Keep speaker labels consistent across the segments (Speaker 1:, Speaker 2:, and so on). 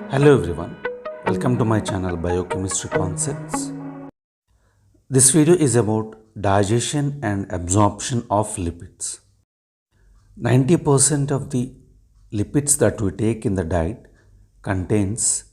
Speaker 1: Hello everyone, welcome to my channel Biochemistry Concepts. This video is about digestion and absorption of lipids. 90% of the lipids that we take in the diet contains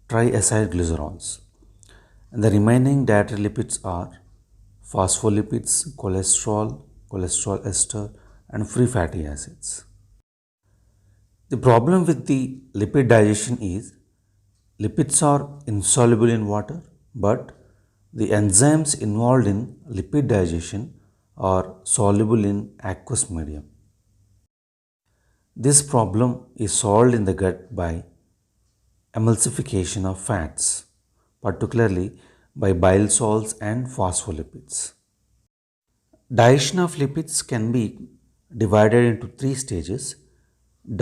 Speaker 1: triacylglycerols. And the remaining dietary lipids are phospholipids, cholesterol ester, and free fatty acids. The problem with the lipid digestion is lipids are insoluble in water, but the enzymes involved in lipid digestion are soluble in aqueous medium. This problem is solved in the gut by emulsification of fats, particularly by bile salts and phospholipids. Digestion of lipids can be divided into three stages: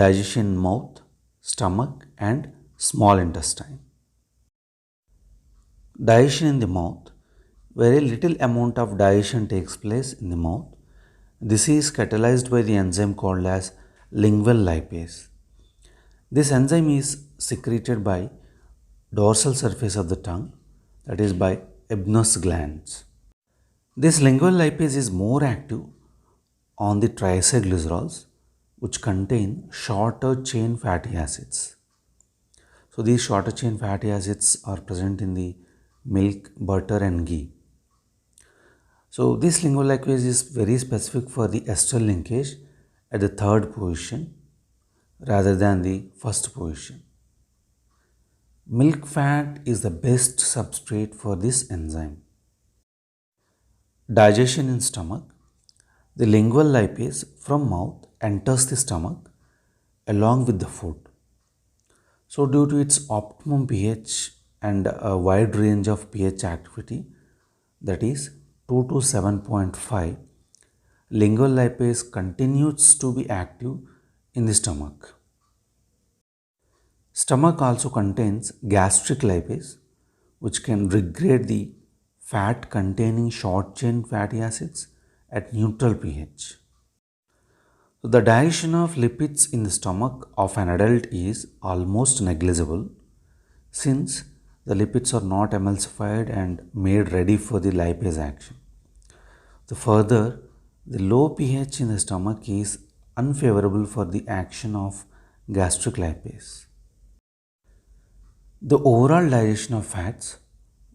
Speaker 1: digestion in mouth, stomach, and small intestine. Digestion in the mouth. Very little amount of digestion takes place in the mouth. This is catalyzed by the enzyme called as lingual lipase. This enzyme is secreted by dorsal surface of the tongue, that is by Ebner's glands. This lingual lipase is more active on the triacylglycerols, which contain shorter chain fatty acids. So these shorter chain fatty acids are present in the milk, butter and ghee. So this lingual lipase is very specific for the ester linkage at the third position rather than the first position. Milk fat is the best substrate for this enzyme. Digestion in stomach. The lingual lipase from mouth enters the stomach along with the food. So due to its optimum pH and a wide range of pH activity, that is 2 to 7.5, lingual lipase continues to be active in the stomach. Stomach also contains gastric lipase, which can degrade the fat containing short chain fatty acids at neutral pH. So the digestion of lipids in the stomach of an adult is almost negligible, since the lipids are not emulsified and made ready for the lipase action. Further, the low pH in the stomach is unfavorable for the action of gastric lipase. The overall digestion of fats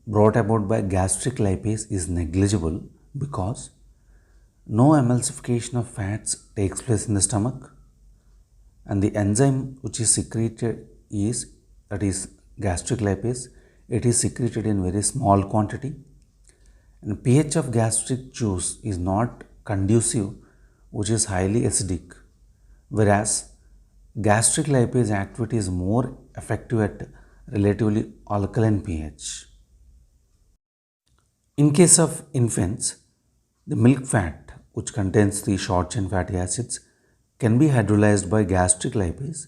Speaker 1: brought about by gastric lipase is negligible because no emulsification of fats takes place in the stomach, and the enzyme which is secreted is, that is gastric lipase, it is secreted in very small quantity, and pH of gastric juice is not conducive, which is highly acidic, whereas gastric lipase activity is more effective at relatively alkaline pH. In case of infants, the milk fat, which contains the short chain fatty acids, can be hydrolyzed by gastric lipase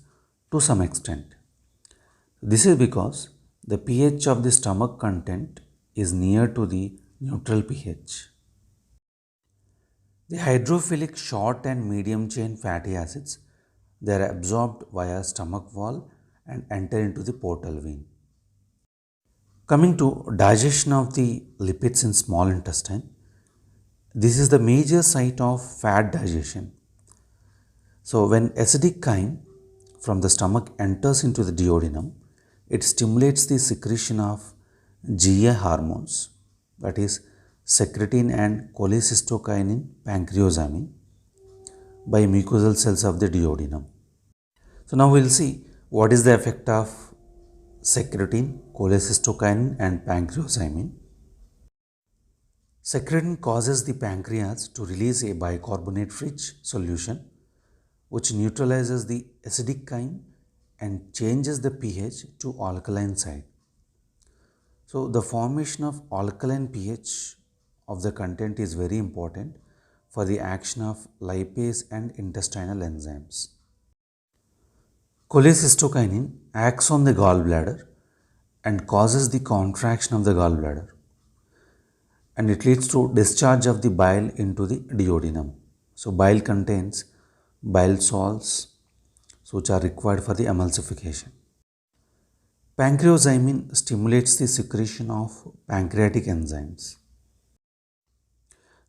Speaker 1: to some extent. This is because the pH of the stomach content is near to the neutral pH. The hydrophilic short and medium chain fatty acids, they are absorbed via stomach wall and enter into the portal vein. Coming to digestion of the lipids in small intestine, this is the major site of fat digestion. So when acidic chyme from the stomach enters into the duodenum, it stimulates the secretion of GI hormones, that is secretin and cholecystokinin pancreosamine, by mucosal cells of the duodenum. So now we will see what is the effect of secretin, cholecystokinin and pancreosamine. Secretin causes the pancreas to release a bicarbonate-rich solution which neutralizes the acidic chyme and changes the pH to alkaline side. So the formation of alkaline pH of the content is very important for the action of lipase and intestinal enzymes. Cholecystokinin acts on the gallbladder and causes the contraction of the gallbladder, and it leads to discharge of the bile into the duodenum. So bile contains bile salts, which are required for the emulsification. Pancreozymin stimulates the secretion of pancreatic enzymes.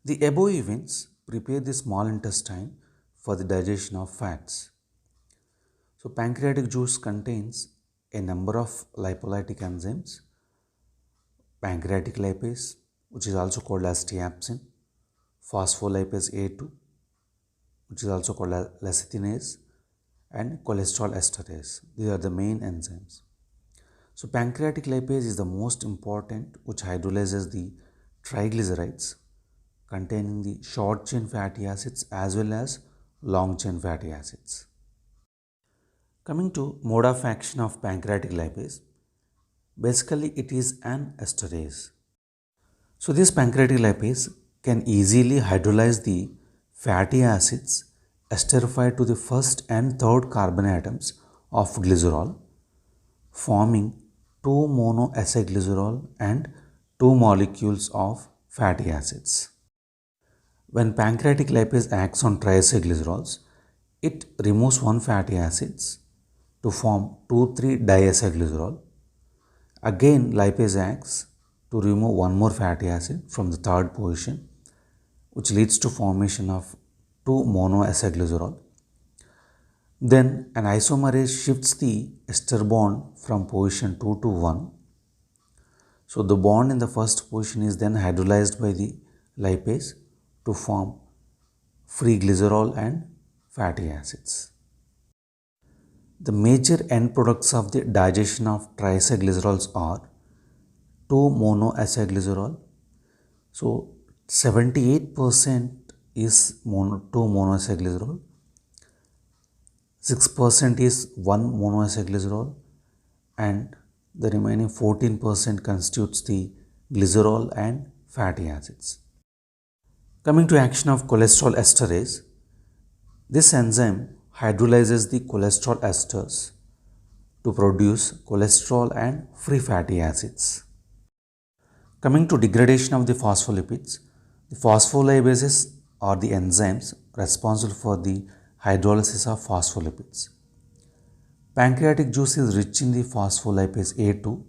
Speaker 1: The above events prepare the small intestine for the digestion of fats. So, pancreatic juice contains a number of lipolytic enzymes: pancreatic lipase, which is also called as tiapsin, phospholipase A2, which is also called as lecithinase, and cholesterol esterase. These are the main enzymes. So, pancreatic lipase is the most important, which hydrolyzes the triglycerides containing the short chain fatty acids as well as long chain fatty acids. Coming to mode of action of pancreatic lipase, basically it is an esterase. So, this pancreatic lipase can easily hydrolyze the fatty acids esterified to the first and third carbon atoms of glycerol, forming 2 monoacylglycerol and 2 molecules of fatty acids. When pancreatic lipase acts on triacylglycerols, it removes one fatty acids to form 2,3-diacylglycerol. Again, lipase acts to remove one more fatty acid from the third position, which leads to formation of 2 monoacylglycerol. Then an isomerase shifts the ester bond from position 2 to 1. So the bond in the first position is then hydrolyzed by the lipase to form free glycerol and fatty acids. The major end products of the digestion of triacylglycerols are 2 monoacylglycerol. So 78% is 2 monoacylglycerol, 6% is 1 monoacylglycerol, and the remaining 14% constitutes the glycerol and fatty acids. Coming to action of cholesterol esterase, this enzyme hydrolyzes the cholesterol esters to produce cholesterol and free fatty acids. Coming to degradation of the phospholipids, the phospholipases are the enzymes responsible for the hydrolysis of phospholipids. Pancreatic juice is rich in the phospholipase A2,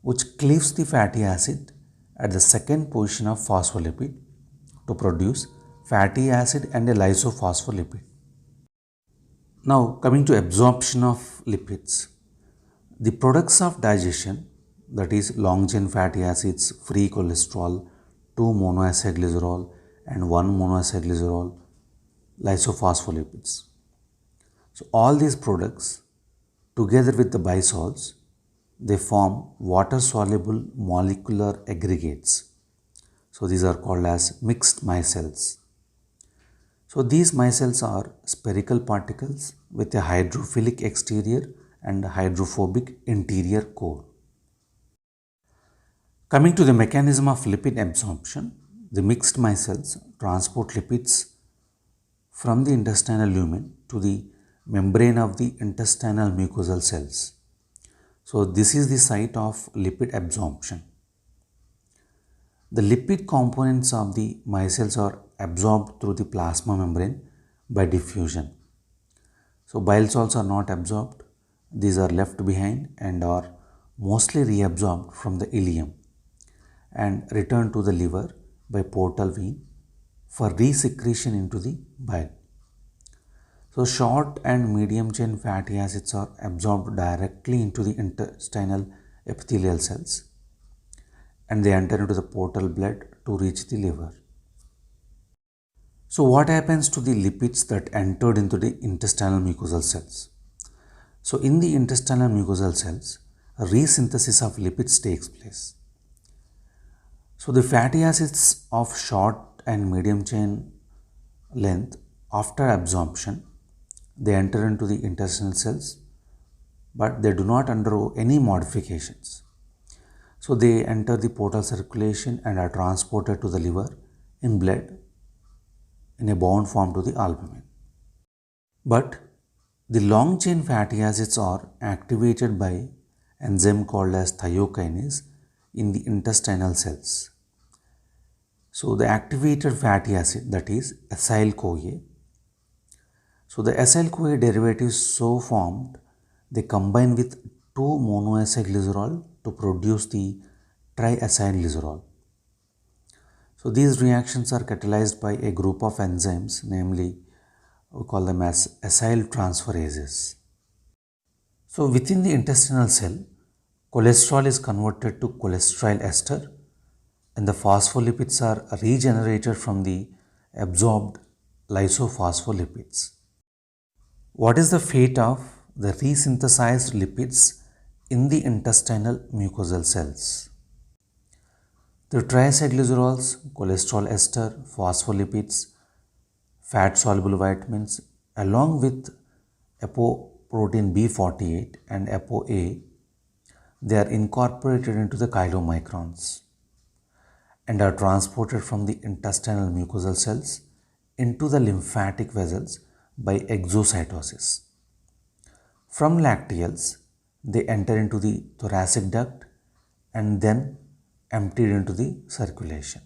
Speaker 1: which cleaves the fatty acid at the second position of phospholipid to produce fatty acid and a lysophospholipid. Now, coming to absorption of lipids, the products of digestion, that is long chain fatty acids, free cholesterol, 2 monoacylglycerol and 1 monoacylglycerol, lysophospholipids. So, all these products together with the bisols, they form water soluble molecular aggregates. So, these are called as mixed micelles. So, these micelles are spherical particles with a hydrophilic exterior and hydrophobic interior core. Coming to the mechanism of lipid absorption, the mixed micelles transport lipids from the intestinal lumen to the membrane of the intestinal mucosal cells. So, this is the site of lipid absorption. The lipid components of the micelles are absorbed through the plasma membrane by diffusion. So, bile salts are not absorbed, these are left behind and are mostly reabsorbed from the ileum and returned to the liver by portal vein for resecretion into the bile. So, short and medium chain fatty acids are absorbed directly into the intestinal epithelial cells and they enter into the portal blood to reach the liver. So, what happens to the lipids that entered into the intestinal mucosal cells? So, in the intestinal mucosal cells, a resynthesis of lipids takes place. So, the fatty acids of short and medium chain length, after absorption, they enter into the intestinal cells, but they do not undergo any modifications. So, they enter the portal circulation and are transported to the liver in blood in a bound form to the albumin. But the long chain fatty acids are activated by enzyme called as thiokinase in the intestinal cells. So, the activated fatty acid, that is acyl-CoA. So, the acyl-CoA derivatives so formed, they combine with 2-monoacylglycerol to produce the triacylglycerol. So these reactions are catalyzed by a group of enzymes, namely we call them as acyl transferases. So within the intestinal cell, cholesterol is converted to cholesterol ester and the phospholipids are regenerated from the absorbed lysophospholipids. What is the fate of the resynthesized lipids in the intestinal mucosal cells? The triacylglycerols, cholesterol ester, phospholipids, fat soluble vitamins, along with apoprotein B48 and ApoA, they are incorporated into the chylomicrons and are transported from the intestinal mucosal cells into the lymphatic vessels by exocytosis. From lacteals, they enter into the thoracic duct and then emptied into the circulation.